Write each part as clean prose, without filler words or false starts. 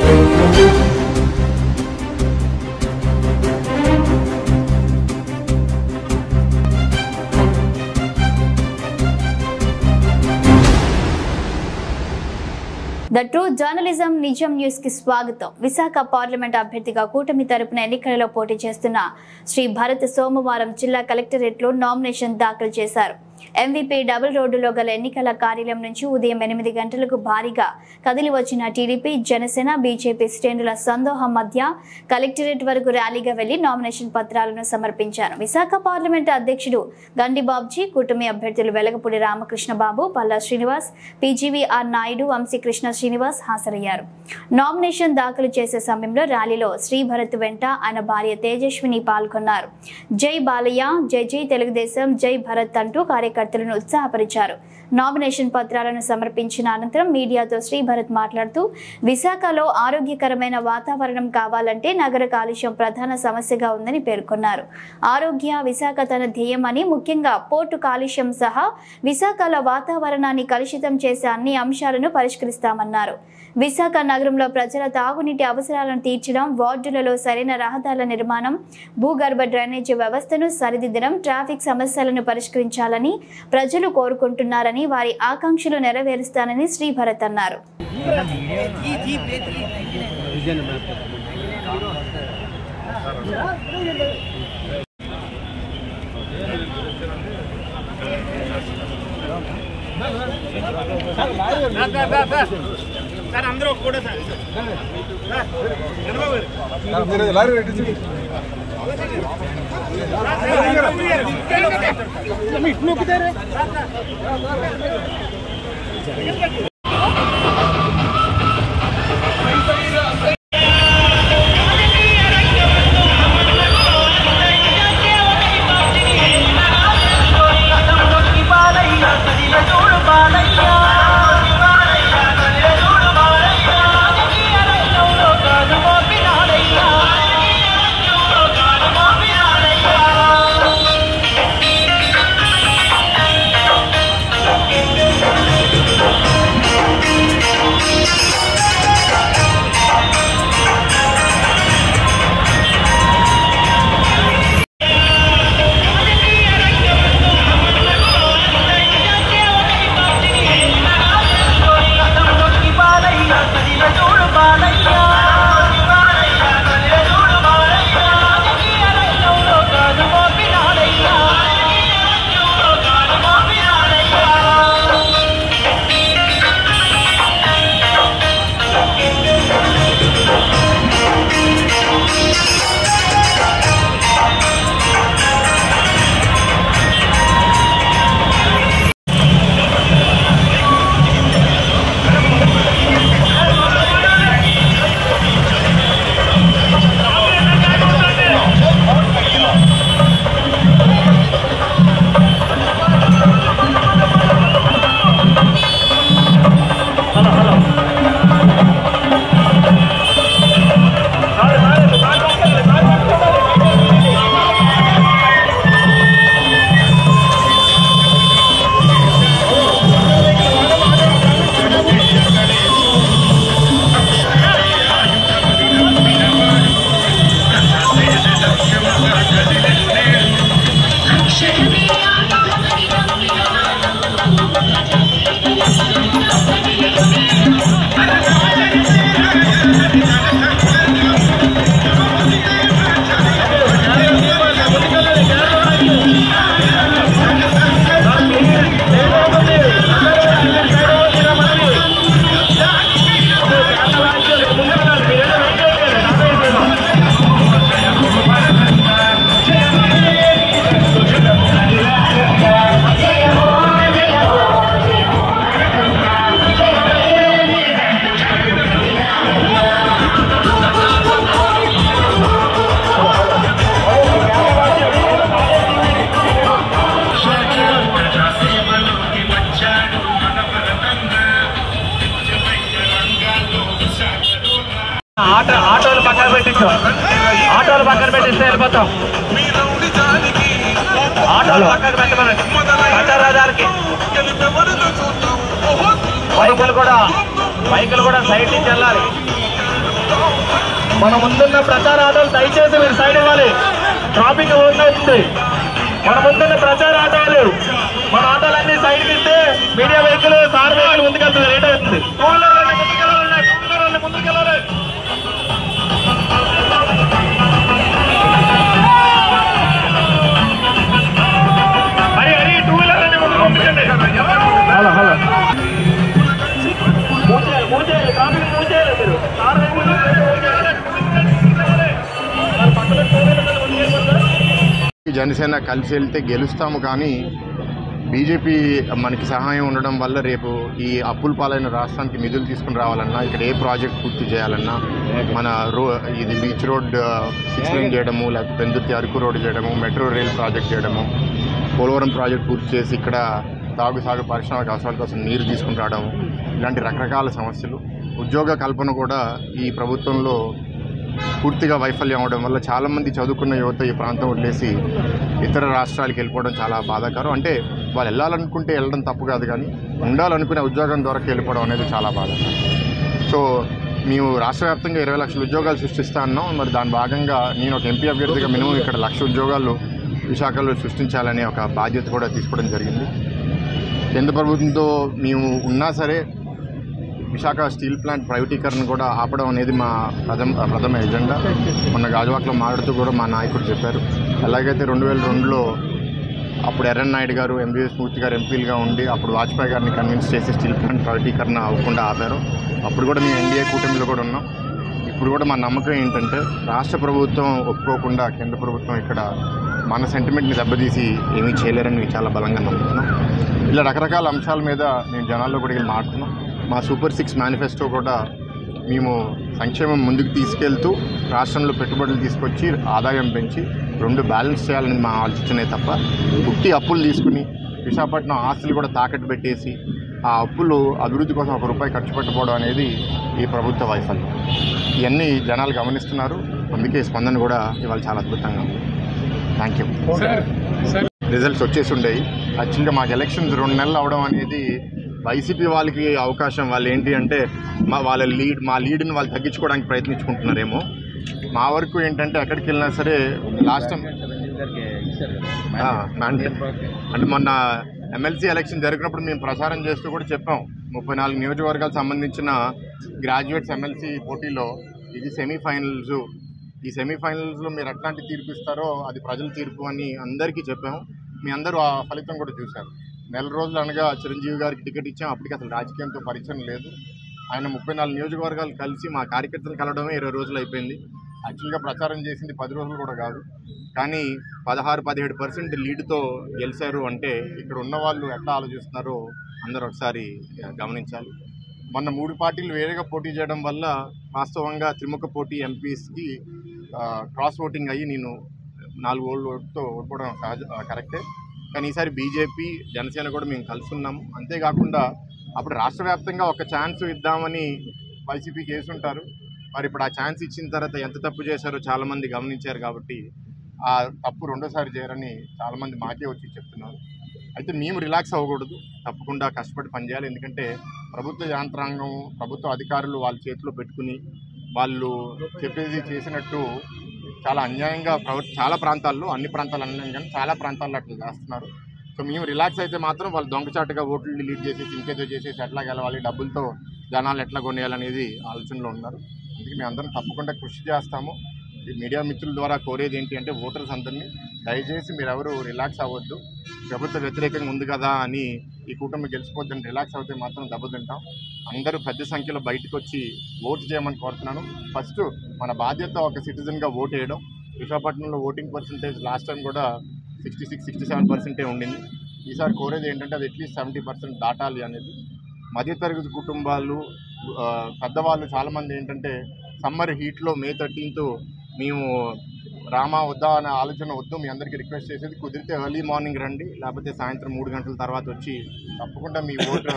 The true journalism నిజం news కి స్వాగతం. విశాఖ పార్లమెంట్ అభ్యర్థిగా కూటమి తరపున ఎన్నికలలో పోటీ చేస్తున్న శ్రీ భరత్ సోమవారం జిల్లా కలెక్టరేట్ లో నామినేషన్ దాఖలు చేశారు. ఎంవీపీ డబుల్ రోడ్డులో గల ఎన్నికల కార్యాలయం నుంచి ఉదయం 8 గంటలకు భారీగా కదిలి వచ్చిన టీడీపీ, జనసేన, బీజేపీ శ్రేణుల సందోహం మధ్య కలెక్టరేట్ వరకు ర్యాలీగా వెళ్లి నామినేషన్ పత్రాలను సమర్పించారు. విశాఖ పార్లమెంట్ అధ్యక్షుడు గండి బాబ్జీ, కూటమి అభ్యర్థులు వెలగపూడి రామకృష్ణ బాబు, పల్లా శ్రీనివాస్, పీజీవీఆర్ నాయుడు, వంశీకృష్ణ శ్రీనివాస్ హాజరయ్యారు. నామినేషన్ దాఖలు చేసే సమయంలో ర్యాలీలో శ్రీ భరత్ వెంట ఆయన భార్య తేజస్విని పాల్గొన్నారు. జై బాలయ్య, జై జై తెలుగుదేశం, జై భరత్ అంటూ కార్యకర్తలను ఉత్సాహపరిచారు. నామినేషన్ పత్రాలను సమర్పించిన అనంతరం మీడియాతో శ్రీ భరత్ మాట్లాడుతూ, విశాఖలో ఆరోగ్యకరమైన వాతావరణం కావాలంటే నగర కాలుష్యం ప్రధాన సమస్యగా ఉందని పేర్కొన్నారు. ఆరోగ్య విశాఖ తన ధ్యేయమని, ముఖ్యంగా పోర్టు కాలుష్యం సహా విశాఖలో వాతావరణాన్ని కలుషితం చేసే అన్ని అంశాలను పరిష్కరిస్తామన్నారు. విశాఖ నగరంలో ప్రజల తాగునీటి అవసరాలను తీర్చడం, వార్డులలో సరైన రహదారుల నిర్మాణం, భూగర్భ డ్రైనేజీ వ్యవస్థను సరిదిద్దడం, ట్రాఫిక్ సమస్యలను పరిష్కరించాలని ప్రజలు కోరుకుంటున్నారని, వారి ఆకాంక్షలు నెరవేరుస్తానని శ్రీ భరత్ అన్నారు. సార్ అందరూ కూడా సార్ ఆటోలు పక్కన పెట్టిస్తే వెళ్ళిపోతాం. ఆటోలు పక్కన పెట్టమనండి. ప్రచారానికి బైకులు కూడా సైడ్ నుంచి వెళ్ళాలి. మన ముందున్న ప్రచార ఆటోలు దయచేసి మీరు సైడ్ ఇవ్వాలి. ట్రాఫిక్ ఓపెన్ అవుతుంది. మన ముందున్న ప్రచార ఆటోలు మన ఆటోలన్నీ సైడ్ ఇస్తే మీడియా వెహికల్ కార్ వెహికల్ ముందుకెళ్తుంది, లేట్ అవుతుంది. ముందుకెళ్ళాలి. టూ వీలర్ అన్ని ముందుకండి. హలో మూవ్ చేయాలి, ట్రాఫిక్ మూవ్ చేయాలి. మీరు కార్ జనసేన కలిసి వెళ్తే గెలుస్తాము, కానీ బీజేపీ మనకి సహాయం ఉండడం వల్ల రేపు ఈ అప్పుల పాలైన రాష్ట్రానికి నిధులు తీసుకుని రావాలన్నా, ఇక్కడ ఏ ప్రాజెక్ట్ పూర్తి చేయాలన్నా, మన ఇది బీచ్ రోడ్ 6 లైన్ చేయడము, లేకపోతే పెందుర్తి అరకు రోడ్ చేయడము, మెట్రో రైల్ ప్రాజెక్ట్ చేయడము, పోలవరం ప్రాజెక్ట్ పూర్తి చేసి ఇక్కడ సాగు పరిశ్రమకు అవసరాల కోసం నీరు తీసుకుని రావడము, ఇలాంటి రకరకాల సమస్యలు. ఉద్యోగ కల్పన కూడా ఈ ప్రభుత్వంలో పూర్తిగా వైఫల్యం అవడం వల్ల చాలామంది చదువుకున్న యువత ఈ ప్రాంతం వదిలేసి ఇతర రాష్ట్రాలకు వెళ్ళిపోవడం చాలా బాధాకరం. అంటే వాళ్ళు వెళ్ళాలనుకుంటే వెళ్ళడం తప్పు కాదు, కానీ ఉండాలనుకునే ఉద్యోగం ద్వారా వెళ్ళిపోవడం అనేది చాలా బాధాకరం. సో మేము రాష్ట్ర వ్యాప్తంగా 20 లక్షల ఉద్యోగాలు సృష్టిస్తా అన్నాం. మరి దాని భాగంగా నేను ఒక ఎంపీ అభ్యర్థిగా మినిమం ఇక్కడ 1,00,000 ఉద్యోగాలు విశాఖలో సృష్టించాలనే ఒక బాధ్యత కూడా తీసుకోవడం జరిగింది. కేంద్ర ప్రభుత్వంతో మేము ఉన్నా సరే విశాఖ స్టీల్ ప్లాంట్ ప్రైవేటీకరణ కూడా ఆపడం అనేది మా ప్రథమ ఎజెండా. మొన్న గాజువాకలో మాట్లాడుతూ కూడా మా నాయకుడు చెప్పారు. అలాగైతే 2002లో అప్పుడు ఎర్రన్ నాయుడు గారు, ఎంబీఎస్ మూర్తి గారు ఎంపీలుగా ఉండి అప్పుడు వాజ్పేయి గారిని కన్విన్స్ చేసి స్టీల్ ప్లాంట్ ప్రైవేటీకరణ అవ్వకుండా ఆపారు. అప్పుడు కూడా మేము ఎన్డీఏ కూటమిలో కూడా ఉన్నాం. ఇప్పుడు కూడా మా నమ్మకం ఏంటంటే రాష్ట్ర ప్రభుత్వం ఒప్పుకోకుండా కేంద్ర ప్రభుత్వం ఇక్కడ మన సెంటిమెంట్ని దెబ్బతీసి ఏమీ చేయలేరని చాలా బలంగా నమ్ముతున్నాం. ఇలా రకరకాల అంశాల మీద మేము జనాల్లో కూడా వెళ్ళి మాట్లాడుతున్నాం. మా సూపర్ 6 మేనిఫెస్టో కూడా మేము సంక్షేమం ముందుకు తీసుకెళ్తూ రాష్ట్రంలో పెట్టుబడులు తీసుకొచ్చి ఆదాయం పెంచి 2 బ్యాలెన్స్ చేయాలని మా ఆలోచనే తప్ప పుట్టి అప్పులు తీసుకుని విశాఖపట్నం ఆస్తులు కూడా తాకట్టు పెట్టేసి ఆ అప్పులు అభివృద్ధి కోసం ₹1 ఖర్చు పెట్టకపోవడం అనేది ఈ ప్రభుత్వ వైఫల్యం. ఇవన్నీ జనాలు గమనిస్తున్నారు. అందుకే స్పందన కూడా ఇవాళ చాలా అద్భుతంగా ఉంది. Thank you. రిజల్ట్స్ వచ్చేసి ఉండేవి. యాక్చువల్గా మాకు ఎలక్షన్స్ 2 నెలలు అవడం అనేది వైసీపీ వాళ్ళకి అవకాశం. వాళ్ళు ఏంటి అంటే మా లీడ్ని వాళ్ళు తగ్గించుకోవడానికి ప్రయత్నించుకుంటున్నారేమో. మా వరకు ఏంటంటే ఎక్కడికి వెళ్ళినా సరే లాస్ట్ టైం అంటే మొన్న ఎమ్మెల్సీ ఎలక్షన్ జరిగినప్పుడు మేము ప్రచారం చేస్తూ కూడా చెప్పాం, 34 నియోజకవర్గాలకు సంబంధించిన గ్రాడ్యుయేట్స్ ఎమ్మెల్సీ పోటీలో ఇది సెమీఫైనల్స్. ఈ సెమీఫైనల్స్లో మీరు ఎట్లాంటి తీర్పు ఇస్తారో అది ప్రజల తీర్పు అని అందరికీ చెప్పాము. మీ అందరూ ఆ ఫలితం కూడా చూశారు. 1 నెల రోజులు అనగా చిరంజీవి గారికి టికెట్ ఇచ్చాం. అప్పటికి అసలు రాజకీయంతో పరిచయం లేదు. ఆయన 34 నియోజకవర్గాలు కలిసి మా కార్యకర్తలు కలవడమే 20 రోజులు అయిపోయింది. యాక్చువల్గా ప్రచారం చేసింది 10 రోజులు కూడా కాదు. కానీ 16-17% లీడ్తో గెలిచారు అంటే ఇక్కడ ఉన్న వాళ్ళు ఎట్లా ఆలోచిస్తున్నారో అందరూ ఒకసారి గమనించాలి. మొన్న 3 పార్టీలు వేరేగా పోటీ చేయడం వల్ల వాస్తవంగా త్రిముఖ పోటీ ఎంపీస్కి క్రాస్ ఓటింగ్ అయ్యి నేను 4 ఓట్తో ఓడిపోవడం కరెక్టే. కానీ ఈసారి బీజేపీ జనసేన కూడా మేము కలిసి ఉన్నాము. అంతేకాకుండా అప్పుడు రాష్ట్ర వ్యాప్తంగా ఒక ఛాన్స్ ఇద్దామని వైసీపీకి వేసుంటారు. మరి ఇప్పుడు ఆ ఛాన్స్ ఇచ్చిన తర్వాత ఎంత తప్పు చేశారో చాలామంది గమనించారు. కాబట్టి ఆ తప్పు రెండోసారి చేయరని చాలామంది మాకే వచ్చి చెప్తున్నారు. అయితే మేము రిలాక్స్ అవ్వకూడదు, తప్పకుండా కష్టపడి పనిచేయాలి. ఎందుకంటే ప్రభుత్వ యంత్రాంగం, ప్రభుత్వ అధికారులు వాళ్ళ చేతిలో పెట్టుకుని వాళ్ళు చెప్పేది చేసినట్టు చాలా అన్యాయంగా చాలా ప్రాంతాల్లో, అన్ని ప్రాంతాలు అన్యాయం కానీ చాలా ప్రాంతాల్లో అట్లా చేస్తున్నారు. సో మేము రిలాక్స్ అయితే మాత్రం వాళ్ళు దొంగచాటుగా ఓట్లు లీడ్ చేసేసి ఇంకేదో చేసేసి ఎట్లా గెలవాలి, డబ్బులతో జనాలు ఎట్లా కొనేయాలనేది ఆలోచనలో ఉన్నారు. అందుకే మేము అందరం తప్పకుండా కృషి చేస్తాము. ఈ మీడియా మిత్రుల ద్వారా కోరేది ఏంటి అంటే ఓటర్స్ అందరినీ దయచేసి మీరు ఎవరు రిలాక్స్ అవ్వద్దు. ప్రభుత్వ వ్యతిరేకంగా ఉంది కదా అని ఈ కూటమి గెలిచిపోద్దని రిలాక్స్ అవుతే మాత్రం దెబ్బతింటాం. అందరూ పెద్ద సంఖ్యలో బయటకు వచ్చి ఓటు చేయమని కోరుతున్నాను. ఫస్ట్ మన బాధ్యత ఒక సిటిజన్గా ఓటు వేయడం. విశాఖపట్నంలో ఓటింగ్ పర్సంటేజ్ లాస్ట్ టైం కూడా 66-67% ఉండింది. ఈసారి కోరేది ఏంటంటే అది అట్లీస్ట్ 70% దాటాలి అనేది. మధ్యతరగతి కుటుంబాలు, పెద్దవాళ్ళు చాలామంది ఏంటంటే సమ్మర్ హీట్లో May 13th మేము రామా వద్దా అనే ఆలోచన వద్దు. మీ అందరికీ రిక్వెస్ట్ చేసేది కుదిరితే ఎర్లీ మార్నింగ్ రండి, లేకపోతే సాయంత్రం 3 గంటల తర్వాత వచ్చి తప్పకుండా మీ ఓటు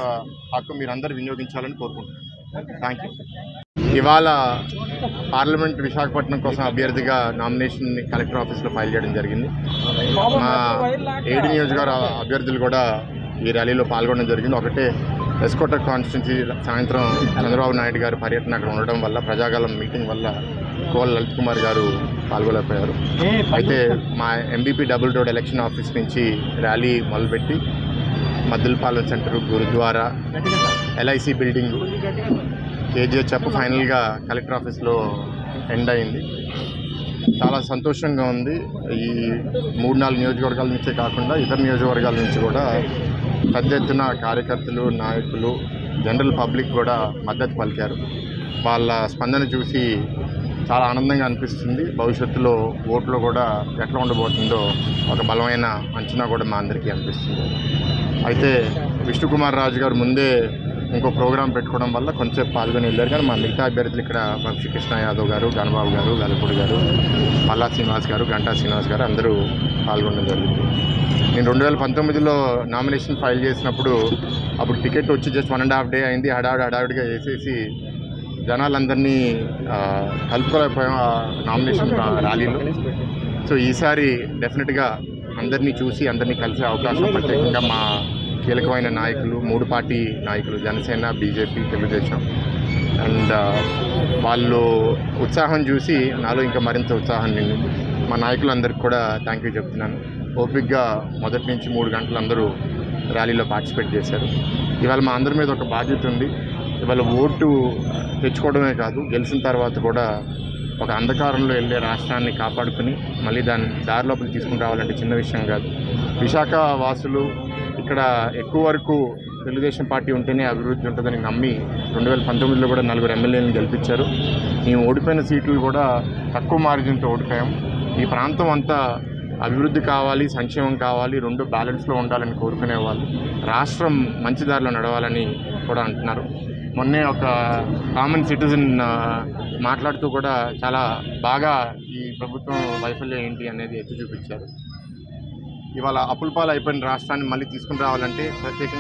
హక్కు మీరు అందరూ వినియోగించాలని కోరుకుంటున్నాను. Thank you. ఇవాళ పార్లమెంట్ విశాఖపట్నం కోసం అభ్యర్థిగా నామినేషన్ కలెక్టర్ ఆఫీస్లో ఫైల్ చేయడం జరిగింది. మా 7 నియోజకవర్గ అభ్యర్థులు కూడా ఈ ర్యాలీలో పాల్గొనడం జరిగింది. ఒకటే ఎస్కోట కాన్స్టిట్యున్సీ సాయంత్రం చంద్రబాబు నాయుడు గారి పర్యటన అక్కడ ఉండడం వల్ల, ప్రజాగలం మీటింగ్ వల్ల కోల లలిత్ కుమార్ గారు పాల్గొలేకపోయారు. అయితే మా MBP double road election office నుంచి ర్యాలీ మొదలుపెట్టి Maddilapalem centre, Gurudwara, LIC building, KGH ఫైనల్గా కలెక్టర్ ఆఫీస్లో ఎండ్ అయింది. చాలా సంతోషంగా ఉంది. ఈ 3-4 నియోజకవర్గాల నుంచే కాకుండా ఇతర నియోజకవర్గాల నుంచి కూడా పెద్ద ఎత్తున కార్యకర్తలు, నాయకులు, జనరల్ పబ్లిక్ కూడా మద్దతు పలికారు. వాళ్ళ స్పందన చూసి చాలా ఆనందంగా అనిపిస్తుంది. భవిష్యత్తులో ఓట్లో కూడా ఎట్లా ఉండబోతుందో ఒక బలమైన అంచనా కూడా మా అందరికీ అనిపిస్తుంది. అయితే విష్ణుకుమార్ రాజు గారు ముందే ఇంకో ప్రోగ్రాం పెట్టుకోవడం వల్ల కొంచెం పాల్గొని వెళ్ళారు. కానీ మా మిగతా అభ్యర్థులు ఇక్కడ వంశీకృష్ణ యాదవ్ గారు, గణబాబు గారు, గలపూడి గారు, పల్లా శ్రీనివాస్ గారు, గంటా శ్రీనివాస్ గారు అందరూ పాల్గొనడం జరిగింది. నేను 2019లో నామినేషన్ ఫైల్ చేసినప్పుడు అప్పుడు టికెట్ వచ్చి జస్ట్ 1.5 డే అయింది. హడావిడిగా వేసేసి జనాలందరినీ కలుపుకోలేకపోయాం ఆ నామినేషన్ ర్యాలీలో. సో ఈసారి డెఫినెట్గా అందరినీ చూసి అందరినీ కలిసే అవకాశం, ప్రత్యేకంగా మా కీలకమైన నాయకులు, 3 పార్టీ నాయకులు, జనసేన, బీజేపీ, తెలుగుదేశం, అండ్ వాళ్ళు ఉత్సాహం చూసి నాలో ఇంకా మరింత ఉత్సాహం నిండింది. మా నాయకులందరికీ కూడా థ్యాంక్ యూ చెప్తున్నాను. ఓపిక్గా మొదటి నుంచి 3 గంటలు అందరూ ర్యాలీలో పార్టిసిపేట్ చేశారు. ఇవాళ మా అందరి మీద ఒక బాధ్యత ఉంది. ఇవాళ ఓటు తెచ్చుకోవడమే కాదు, గెలిచిన తర్వాత కూడా ఒక అంధకారంలో వెళ్ళే రాష్ట్రాన్ని కాపాడుకుని మళ్ళీ దాన్ని దారిలోపలికి తీసుకుని రావాలంటే చిన్న విషయం కాదు. విశాఖ వాసులు ఇక్కడ ఎక్కువ వరకు తెలుగుదేశం పార్టీ ఉంటేనే అభివృద్ధి ఉంటుందని నమ్మి 2019లో కూడా 4 ఎమ్మెల్యేలను గెలిపించారు. మేము ఓడిపోయిన సీట్లు కూడా తక్కువ మార్జిన్తో ఓడిపోయాం. ఈ ప్రాంతం అంతా అభివృద్ధి కావాలి, సంక్షేమం కావాలి, 2 బ్యాలెన్స్లో ఉండాలని కోరుకునేవాళ్ళు. రాష్ట్రం మంచి దారిలో నడవాలని కూడా అంటున్నారు. మొన్నే ఒక కామన్ సిటిజన్ మాట్లాడుతూ కూడా చాలా బాగా ఈ ప్రభుత్వం వైఫల్యం ఏంటి అనేది ఎత్తి చూపించారు. ఇవాళ అప్పులపాలు అయిపోయిన రాష్ట్రాన్ని మళ్ళీ తీసుకుని రావాలంటే ప్రత్యేకంగా